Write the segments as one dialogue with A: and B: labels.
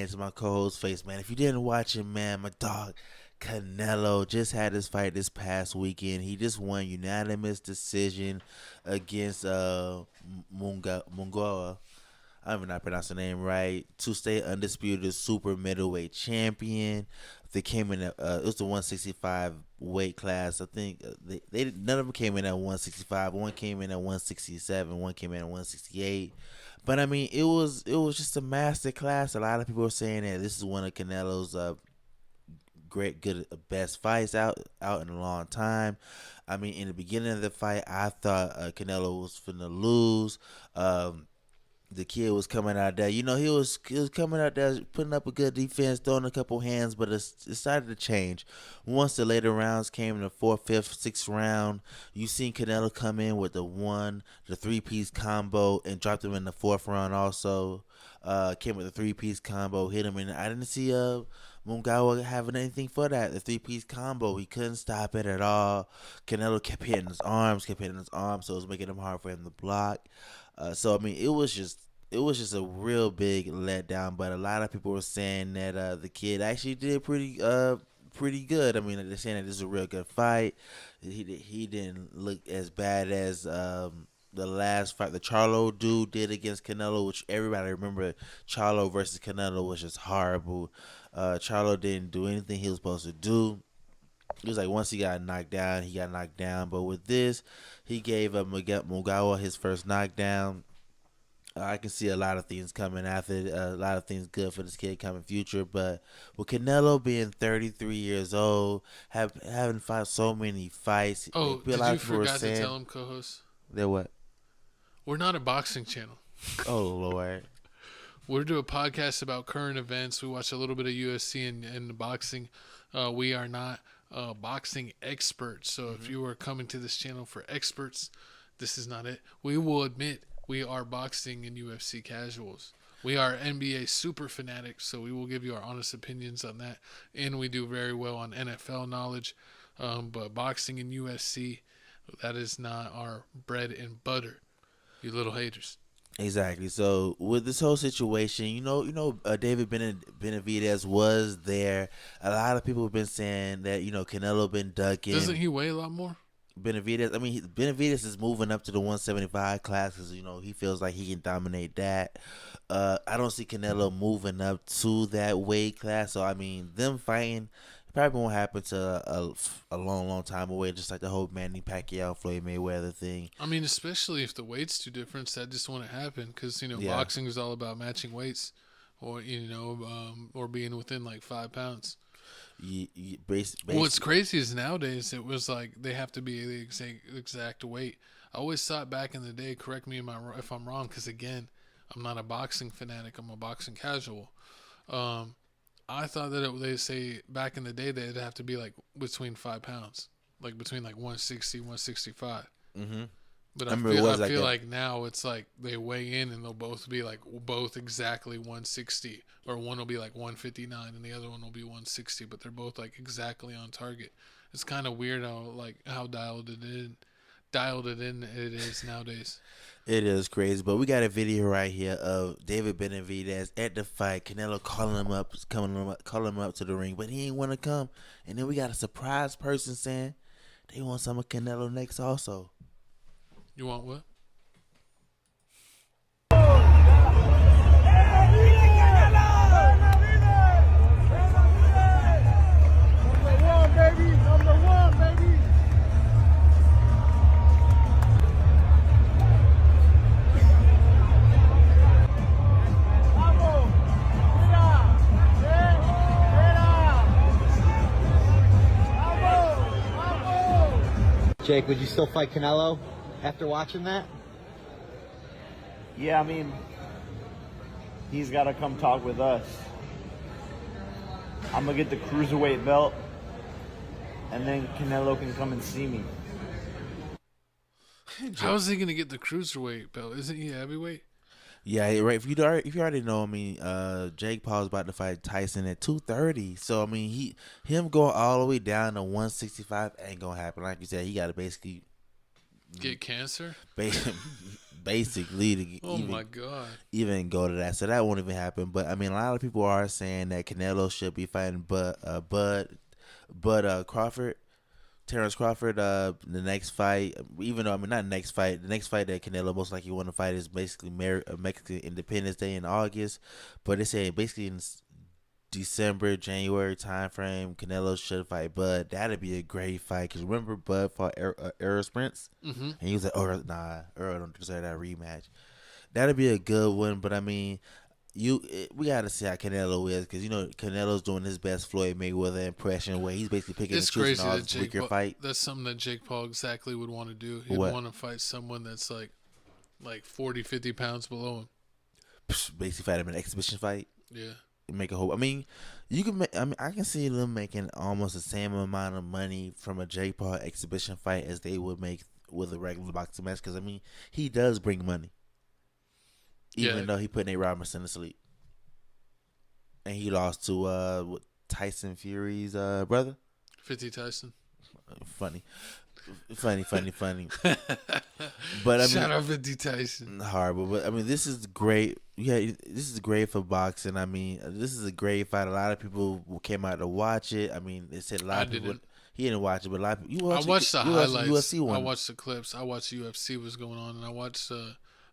A: It's my co-host Face, man. If you didn't watch it, man, my dog Canelo just had his fight this past weekend. He just won unanimous decision against Munguia. I'm even not pronouncing the name right. To stay undisputed super middleweight champion. They came in at it was the 165 weight class. I think they none of them came in at 165. One came in at 167. One came in at 168. But I mean, it was just a master class. A lot of people are saying that this is one of Canelo's best fights out in a long time. I mean, in the beginning of the fight, I thought Canelo was finna lose. The kid was coming out there. He was coming out there putting up a good defense, throwing a couple hands, but it started to change. Once the later rounds came in the fourth, fifth, sixth round, you seen Canelo come in with the three-piece combo and dropped him in the fourth round also. Came with a three-piece combo, hit him, and I didn't see Munguia having anything for that. The three-piece combo, he couldn't stop it at all. Canelo kept hitting his arms, so it was making it hard for him to block. So I mean, it was just a real big letdown. But a lot of people were saying that the kid actually did pretty good. I mean, they're saying that this is a real good fight. He didn't look as bad as the last fight the Charlo dude did against Canelo, which everybody remember. Charlo versus Canelo was just horrible. Charlo didn't do anything he was supposed to do. It was like once he got knocked down, he got knocked down. But with this, he gave Munguia his first knockdown. I can see a lot of things coming after it, a lot of things good for this kid coming future. But with Canelo being 33 years old, having fought so many fights,
B: Oh, did you forgot to tell him, co-host?
A: They're what?
B: We're not a boxing channel.
A: Oh, Lord.
B: We're doing a podcast about current events. We watch a little bit of UFC and boxing. We are not boxing experts. So if you are coming to this channel for experts, this is not it. We will admit we are boxing and UFC casuals. We are NBA super fanatics, so we will give you our honest opinions on that. And we do very well on NFL knowledge. But boxing and UFC, that is not our bread and butter, you little haters.
A: Exactly. So with this whole situation, David Benavidez was there. A lot of people have been saying that Canelo been ducking.
B: Doesn't he weigh a lot more?
A: Benavidez. I mean, Benavidez is moving up to the 175 class because he feels like he can dominate that. I don't see Canelo moving up to that weight class. So I mean, them fighting probably won't happen to a long, long time away. Just like the whole Manny Pacquiao Floyd Mayweather thing.
B: I mean, especially if the weight's too different, that just wouldn't happen because boxing is all about matching weights, or or being within like 5 pounds. What's crazy is nowadays it was like they have to be the exact weight. I always thought back in the day, correct me if I'm wrong, because again, I'm not a boxing fanatic, I'm a boxing casual. I thought that they say back in the day that it'd have to be like between 5 pounds, like between like 160, 165.
A: Mm-hmm.
B: But I feel like now it's like they weigh in and they'll both be like both exactly 160, or one will be like 159 and the other one will be 160, but they're both like exactly on target. It's kind of weird how dialed it in it is nowadays.
A: It is crazy, but we got a video right here of David Benavidez at the fight. Canelo calling him up to the ring, but he ain't want to come. And then we got a surprise person saying they want some of Canelo next also.
B: You want what?
C: Number one, baby.
D: Jake, would you still fight Canelo after watching that?
E: Yeah, I mean, he's got to come talk with us. I'm going to get the cruiserweight belt, and then Canelo can come and see me.
B: How is he going to get the cruiserweight belt? Isn't he heavyweight?
A: Yeah, right. If you already know, I mean, Jake Paul's about to fight Tyson at 230. So I mean, him going all the way down to 165 ain't gonna happen. Like you said, he got to basically
B: get cancer.
A: basically to
B: Oh my God.
A: even go to that. So that won't even happen. But I mean, a lot of people are saying that Canelo should be fighting Crawford. Terrence Crawford, the next fight, even though, I mean, not next fight, the next fight that Canelo most likely want to fight is basically Mexican Independence Day in August. But they say basically in December, January time frame, Canelo should fight Bud. That'd be a great fight. Because remember, Bud fought Errol Sprints?
B: Mm-hmm.
A: And he was like, oh, nah, Earl don't deserve that rematch. That'd be a good one. But I mean, we got to see how Canelo is, because Canelo's doing his best Floyd Mayweather impression, where he's basically picking and choosing all his weaker fight.
B: That's something that Jake Paul exactly would want to do. He'd want to fight someone that's like 40, 50 pounds below him.
A: Basically fight him in an exhibition fight.
B: Yeah.
A: Make a whole. I mean, you can. I can see them making almost the same amount of money from a Jake Paul exhibition fight as they would make with a regular boxing match. Because I mean, he does bring money. Even though he put Nate Robinson to sleep. And he lost to Tyson Fury's brother.
B: 50 Tyson.
A: Funny. But I mean,
B: shout out 50 Tyson.
A: Horrible. But I mean, this is great. Yeah, this is great for boxing. I mean, this is a great fight. A lot of people came out to watch it. I mean, they said a lot of people. He didn't watch it, but a lot of people.
B: I watched the highlights.
A: UFC one.
B: I watched the clips. I watched UFC was going on, and I watched.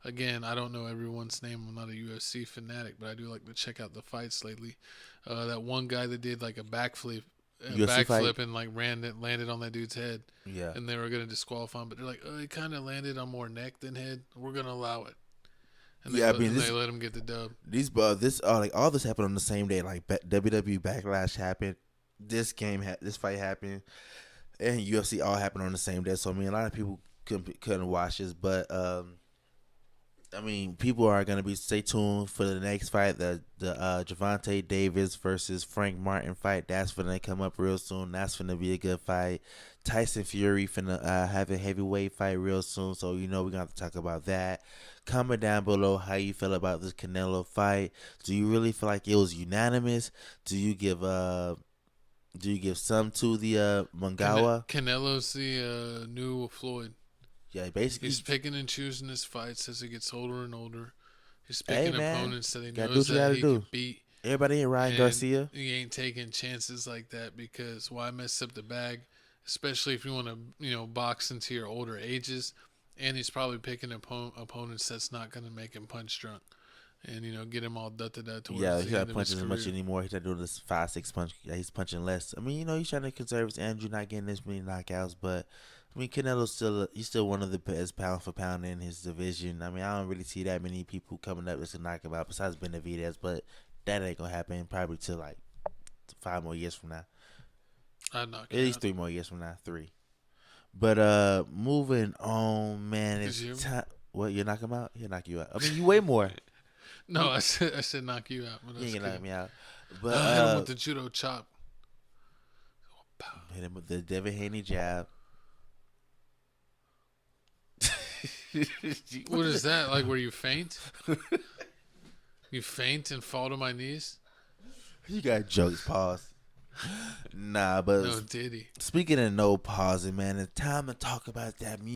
B: Again, I don't know everyone's name. I'm not a UFC fanatic, but I do like to check out the fights lately. That one guy that did like a backflip and like landed on that dude's head.
A: Yeah.
B: And they were gonna disqualify him, but they're like, oh, he kind of landed on more neck than head. We're gonna allow it. And they let him get the dub.
A: All this happened on the same day. Like WWE Backlash happened, this fight happened, and UFC all happened on the same day. So I mean, a lot of people couldn't watch this, but I mean, people are gonna stay tuned for the next fight, the Gervonta Davis versus Frank Martin fight. That's gonna come up real soon. That's gonna be a good fight. Tyson Fury finna have a heavyweight fight real soon, so we're gonna have to talk about that. Comment down below how you feel about this Canelo fight. Do you really feel like it was unanimous? Do you give some to the Munguia?
B: Canelo's the new Floyd.
A: Yeah, basically
B: he's picking and choosing his fights as he gets older and older. He's picking opponents that he
A: knows
B: knows that he can beat.
A: Everybody ain't Ryan Garcia.
B: He ain't taking chances like that, because why mess up the bag? Especially if you want to, box into your older ages. And he's probably picking opponents that's not going to make him punch drunk. And, get him all da-da-da towards the end of his career. He's not punching as much anymore.
A: He's not doing this 5-6 punch. Yeah, he's punching less. I mean, he's trying to conserve his energy, not getting this many knockouts. But, I mean, Canelo's still one of the best pound for pound in his division. I mean, I don't really see that many people coming up that's going to knock him out besides Benavidez. But that ain't going to happen probably till, 5 more years from now.
B: I'd knock
A: him out. At least 3 more years from now. 3. But moving on, man. It's time. What, you knock him out? He'll knock you out. I mean, you weigh more.
B: No, I said knock you out.
A: You ain't gonna knock me out. But
B: hit him with the judo chop.
A: Hit him with the Devin Haney jab.
B: What is that? Like where you faint? You faint and fall to my knees?
A: You got jokes, pause. Nah, but
B: no, did he?
A: Speaking of no pausing, man, it's time to talk about that music.